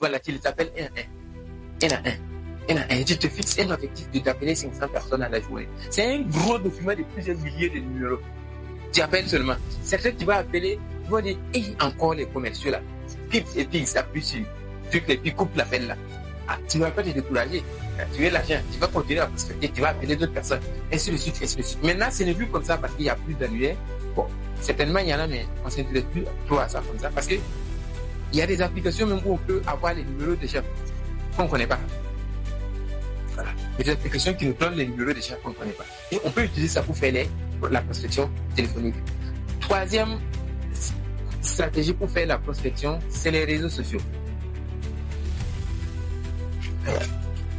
Voilà, tu les appelles un à un. Tu te fixes un objectif de t'appeler 500 personnes à la journée. C'est un gros document de plusieurs milliers de numéros. Tu appelles seulement. Certains tu vas appeler, ils vont dire, encore les commerciaux là. Et puis ils appuient sur truc et puis coupe l'appel là. Ah, tu ne vas pas te décourager. Tu veux l'argent, tu vas continuer à prospecter, tu vas appeler d'autres personnes, ainsi de suite, ainsi de suite. Maintenant, ce n'est plus comme ça parce qu'il n'y a plus d'annuaires. Bon, certainement, il y en a, mais on ne s'intéresse plus trop à ça comme ça parce qu'il y a des applications même où on peut avoir les numéros de chef qu'on ne connaît pas. Voilà. Il y a des applications qui nous donnent les numéros de chef qu'on ne connaît pas. Et on peut utiliser ça pour faire la prospection téléphonique. Troisième stratégie pour faire la prospection, c'est les réseaux sociaux.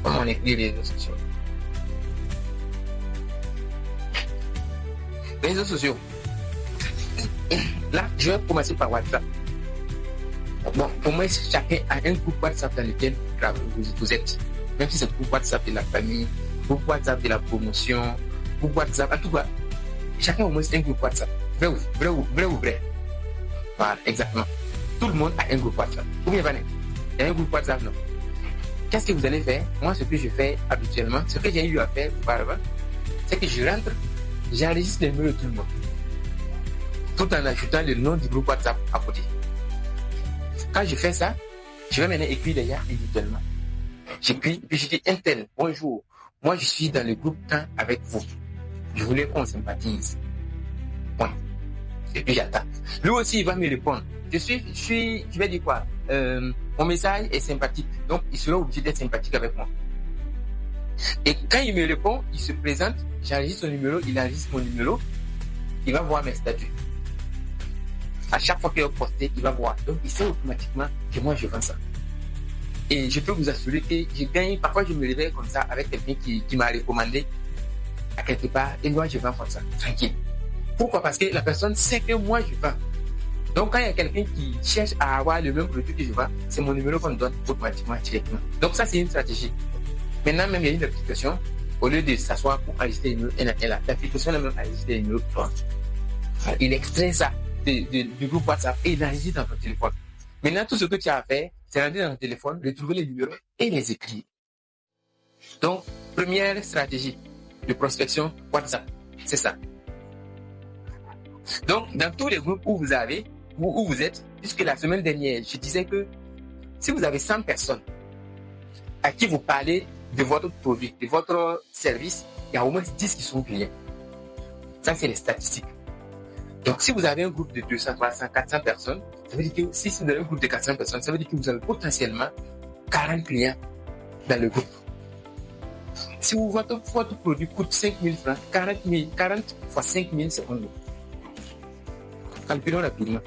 Comment on écrit les réseaux sociaux? Les réseaux sociaux. Là, je vais commencer par WhatsApp. Bon, pour moi, chacun a un groupe WhatsApp dans lequel vous êtes. Même si c'est le groupe WhatsApp de la famille, groupe WhatsApp de la promotion, groupe WhatsApp, en tout cas, chacun au moins un groupe WhatsApp. Vrai ou vrai. Voilà, exactement. Tout le monde a un groupe WhatsApp. Ou bien, il y a un groupe WhatsApp, non? Qu'est-ce que vous allez faire? Moi, ce que je fais habituellement, ce que j'ai eu à faire auparavant, c'est que je rentre, j'enregistre les numéros de tout le monde, tout en ajoutant le nom du groupe WhatsApp à côté. Quand je fais ça, je vais maintenant écrire les gars individuellement. J'écris, puis je dis, Intel, bonjour, moi je suis dans le groupe temps avec vous. Je voulais qu'on sympathise. Point. Et puis j'attends. Lui aussi, il va me répondre. Je vais dire quoi? Mon message est sympathique, donc il sera obligé d'être sympathique avec moi. Et quand il me répond, il se présente, j'enregistre son numéro, il enregistre mon numéro, il va voir mes statuts. À chaque fois qu'il va poster, il va voir. Donc il sait automatiquement que moi je vends ça. Et je peux vous assurer que je gagne, parfois je me réveille comme ça avec quelqu'un qui m'a recommandé à quelque part, et moi je vends comme ça, tranquille. Pourquoi? Parce que la personne sait que moi je vends. Donc, quand il y a quelqu'un qui cherche à avoir le même produit que je vends, c'est mon numéro qu'on donne automatiquement, directement. Donc, ça, c'est une stratégie. Maintenant, même, il y a une application, au lieu de s'asseoir pour enregistrer les numéros, l'application elle-même enregistre les numéros pour toi. Il extrait ça du groupe WhatsApp et il l'enregistre dans ton téléphone. Maintenant, tout ce que tu as à faire, c'est rentrer dans ton téléphone, retrouver les numéros et les écrire. Donc, première stratégie de prospection WhatsApp, c'est ça. Donc, dans tous les groupes où vous avez, où vous êtes, puisque la semaine dernière, je disais que si vous avez 100 personnes à qui vous parlez de votre produit, de votre service, il y a au moins 10 qui sont clients. Ça, c'est les statistiques. Donc, si vous avez un groupe de 200, 300, 400 personnes, ça veut dire que si vous avez un groupe de 400 personnes, ça veut dire que vous avez potentiellement 40 clients dans le groupe. Si votre produit coûte 5 000 francs, 40 fois 5 000, c'est combien? Calculons rapidement.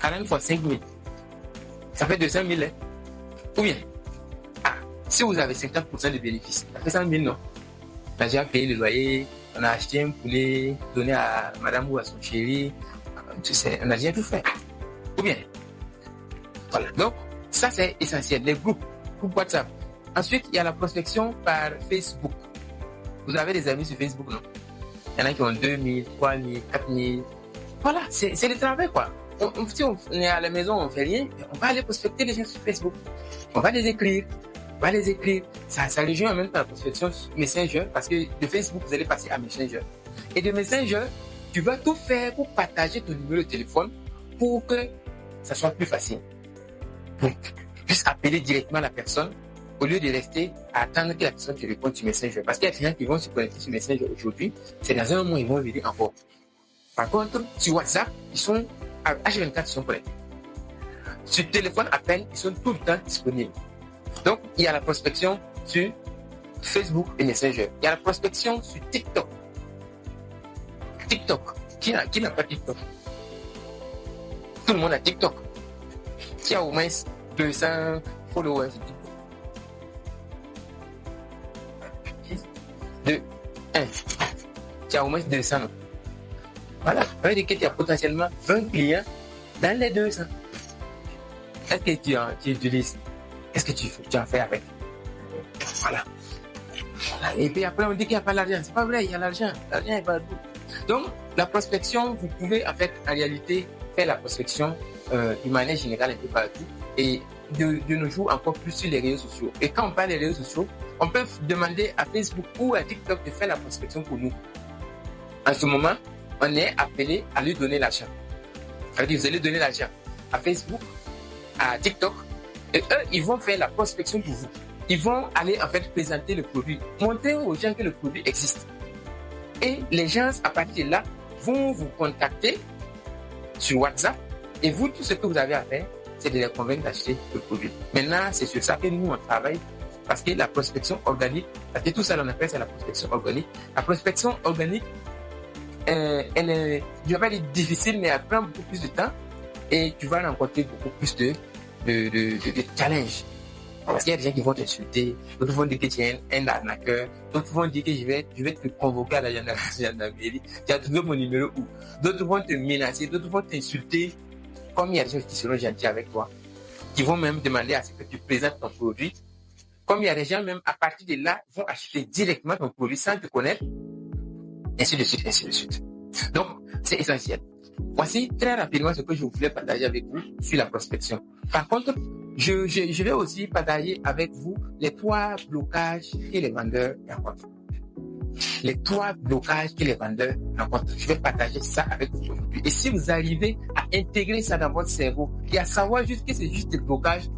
40 fois 5 000. Ça fait 200 000, hein? Ou bien, si vous avez 50% de bénéfices, ça fait 100 000, non? On a déjà payé le loyer, on a acheté un poulet, donné à madame ou à son chéri, tu sais, on a déjà tout fait. Ou bien, voilà. Donc, ça c'est essentiel, les groupes WhatsApp. Ensuite, il y a la prospection par Facebook. Vous avez des amis sur Facebook, non? Il y en a qui ont 2 000, 3 000, 4 000. Voilà, c'est le travail, quoi. Si on est à la maison, on fait rien, on va aller prospecter les gens sur Facebook. On va les écrire. Ça rejoint en même temps la prospection Messenger, parce que de Facebook, vous allez passer à Messenger. Et de Messenger, tu vas tout faire pour partager ton numéro de téléphone pour que ça soit plus facile. Donc, tu puisses appeler directement la personne au lieu de rester à attendre que la personne te réponde sur Messenger. Parce qu'il y a des gens qui vont se connecter sur Messenger aujourd'hui, c'est dans un mois, ils vont venir encore. Par contre, sur WhatsApp, ils sont à H24, ils sont connectés. Sur téléphone, appel, ils sont tout le temps disponibles. Donc, il y a la prospection sur Facebook et Messenger. Il y a la prospection sur TikTok. Qui n'a pas TikTok? Tout le monde a TikTok. Qui a au moins 200 followers sur TikTok? 1. Qui a au moins 200. Non? Voilà, ça veut dire que tu as potentiellement 20 clients dans les 200. Est-ce que tu utilises? Qu'est-ce que tu en fais avec? Voilà. Et puis après, on dit qu'il n'y a pas l'argent. C'est pas vrai, il y a l'argent. L'argent est partout. Donc, la prospection, vous pouvez en fait, en réalité, faire la prospection d'une manière générale un peu partout. Et de nos jours encore plus sur les réseaux sociaux. Et quand on parle des réseaux sociaux, on peut demander à Facebook ou à TikTok de faire la prospection pour nous. En ce moment, on est appelé à lui donner l'argent. C'est-à-dire, vous allez donner l'argent à Facebook, à TikTok, et eux, ils vont faire la prospection pour vous. Ils vont aller en fait présenter le produit, montrer aux gens que le produit existe. Et les gens, à partir de là, vont vous contacter sur WhatsApp. Et vous, tout ce que vous avez à faire, c'est de les convaincre d'acheter le produit. Maintenant, c'est sur ça que nous, on travaille. Parce que la prospection organique, parce que tout ça, on appelle ça la prospection organique. La prospection organique, elle est, je ne vais pas dire difficile, mais elle prend beaucoup plus de temps. Et tu vas rencontrer beaucoup plus de challenges. Parce qu'il y a des gens qui vont t'insulter, d'autres vont dire que tu es un arnaqueur, d'autres vont dire que je vais te convoquer à la gendarmerie, tu as trouvé mon numéro où, d'autres vont te menacer, d'autres vont t'insulter, comme il y a des gens qui seront gentils avec toi, qui vont même demander à ce que tu présentes ton produit, comme il y a des gens même à partir de là, vont acheter directement ton produit sans te connaître, ainsi de suite, ainsi de suite. Donc, c'est essentiel. Voici très rapidement ce que je voulais partager avec vous sur la prospection. Par contre, je vais aussi partager avec vous les 3 blocages que les vendeurs rencontrent. Les 3 blocages que les vendeurs rencontrent. Je vais partager ça avec vous aujourd'hui. Et si vous arrivez à intégrer ça dans votre cerveau et à savoir juste que c'est juste des blocages,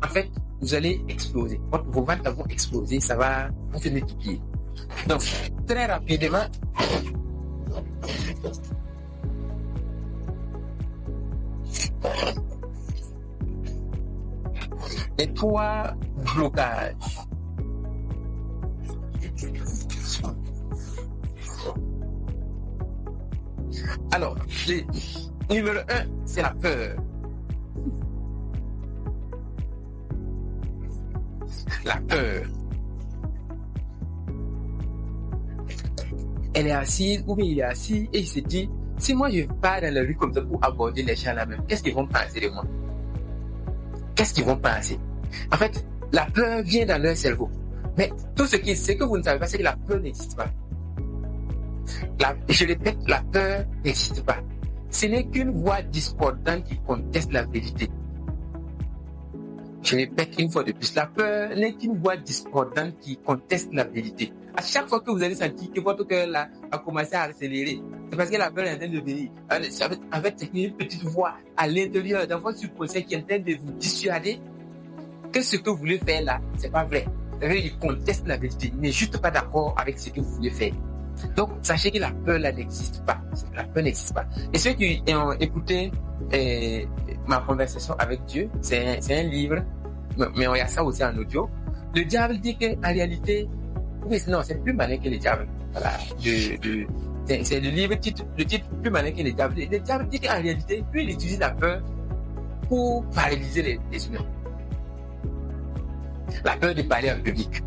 en fait, vous allez exploser. Vos ventes vont exploser, ça va vous se multiplier. Donc, très rapidement, les 3 blocages. Alors, numéro 1, c'est la peur. La peur. Elle est assise, ou bien il est assis, et il se dit, si moi je pars dans la rue comme ça pour aborder les gens là-même, qu'est-ce qu'ils vont penser de moi? Qu'est-ce qu'ils vont penser? En fait, la peur vient dans leur cerveau. Mais tout ce que vous ne savez pas, c'est que la peur n'existe pas. Je répète, la peur n'existe pas. Ce n'est qu'une voix discordante qui conteste la vérité. Je répète une fois de plus, la peur n'est qu'une voix discordante qui conteste la vérité. À chaque fois que vous allez sentir que votre cœur là a commencé à accélérer, c'est parce que la peur est en train de venir. En fait, c'est une petite voix à l'intérieur dans votre subconscient qui est en train de vous dissuader que ce que vous voulez faire là, c'est pas vrai. Il conteste la vérité, il n'est juste pas d'accord avec ce que vous voulez faire. Donc, sachez que la peur là n'existe pas. La peur n'existe pas. Et ceux qui ont écouté ma conversation avec Dieu, c'est un livre, mais on y a ça aussi en audio. Le diable dit qu'en réalité, oui, non, c'est plus malin que le diable. Voilà. C'est le livre, le titre plus malin que le diable. Le diable dit qu'en réalité, lui, il utilise la peur pour paralyser les humains. La peur de parler en public.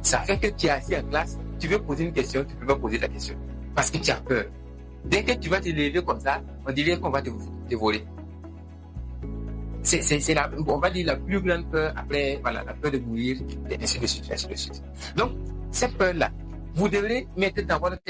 Ça fait que tu es assis en classe, tu veux poser une question, tu ne peux pas poser la question. Parce que tu as peur. Dès que tu vas te lever comme ça, on dirait qu'on va te voler. C'est on va dire la plus grande peur après, voilà, la peur de mourir, et ainsi de suite, ainsi de suite. Donc, cette peur-là, vous devrez mettre dans votre tête